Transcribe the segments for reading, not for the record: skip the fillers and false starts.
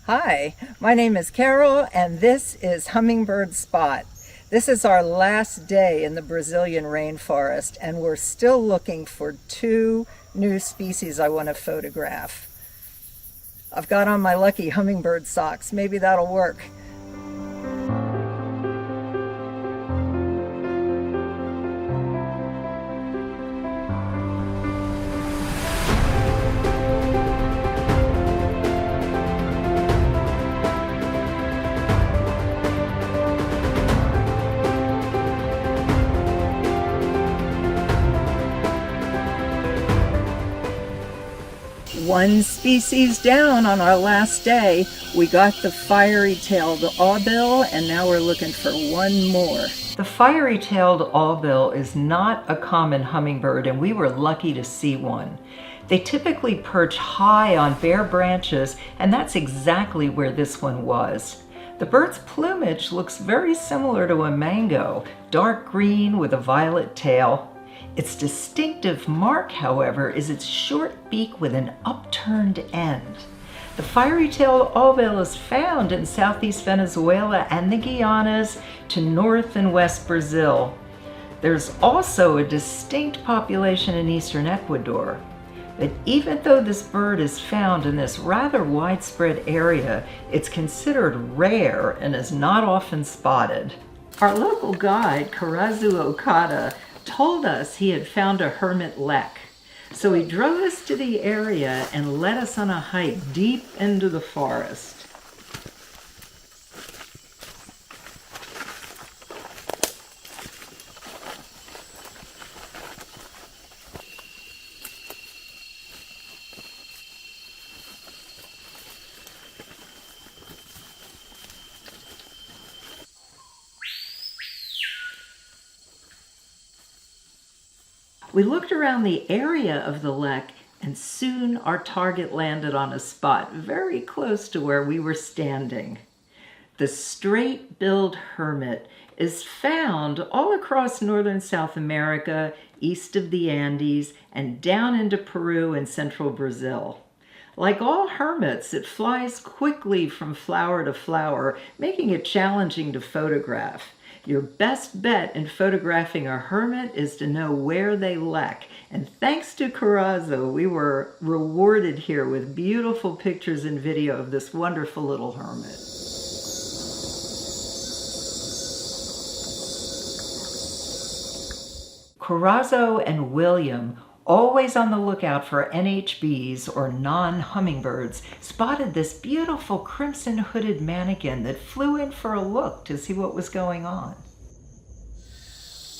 Hi, my name is Carole and this is Hummingbird Spot. This is our last day in the Brazilian rainforest and we're still looking for two new species I want to photograph. I've got on my lucky hummingbird socks. Maybe that'll work. One species down on our last day. We got the Fiery-tailed Awlbill and now we're looking for one more. The Fiery-tailed Awlbill is not a common hummingbird and we were lucky to see one. They typically perch high on bare branches and that's exactly where this one was. The bird's plumage looks very similar to a mango, dark green with a violet tail. Its distinctive mark, however, is its short beak with an upturned end. The Fiery-tailed Awlbill is found in southeast Venezuela and the Guianas to north and west Brazil. There's also a distinct population in eastern Ecuador. But even though this bird is found in this rather widespread area, it's considered rare and is not often spotted. Our local guide, Karazu Okada, told us he had found a hermit lek. So he drove us to the area and led us on a hike deep into the forest. We looked around the area of the lek and soon our target landed on a spot very close to where we were standing. The straight-billed hermit is found all across northern South America, east of the Andes, and down into Peru and central Brazil. Like all hermits, it flies quickly from flower to flower, making it challenging to photograph. Your best bet in photographing a hermit is to know where they lek. And thanks to Karazu, we were rewarded here with beautiful pictures and video of this wonderful little hermit. Karazu and William, always on the lookout for NHBs or non-hummingbirds, spotted this beautiful crimson-hooded manakin that flew in for a look to see what was going on.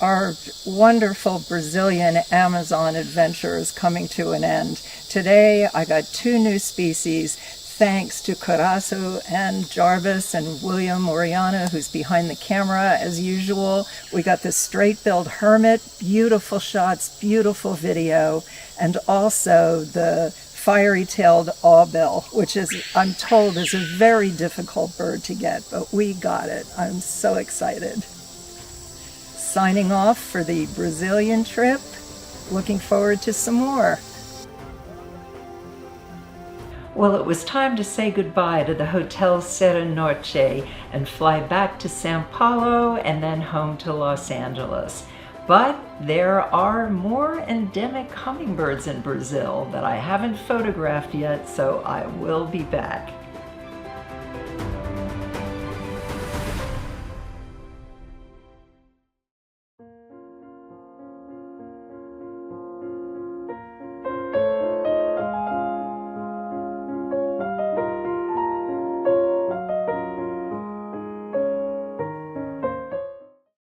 Our wonderful Brazilian Amazon adventure is coming to an end. Today I got two new species thanks to Karazu and Jarvis and William Oriana, who's behind the camera as usual. We got the straight-billed hermit, beautiful shots, beautiful video, and also the Fiery-tailed Awlbill, which is, I'm told, is a very difficult bird to get, but we got it. I'm so excited. Signing off for the Brazilian trip. Looking forward to some more. Well, it was time to say goodbye to the Hotel Serra Norte and fly back to Sao Paulo and then home to Los Angeles. But there are more endemic hummingbirds in Brazil that I haven't photographed yet, so I will be back.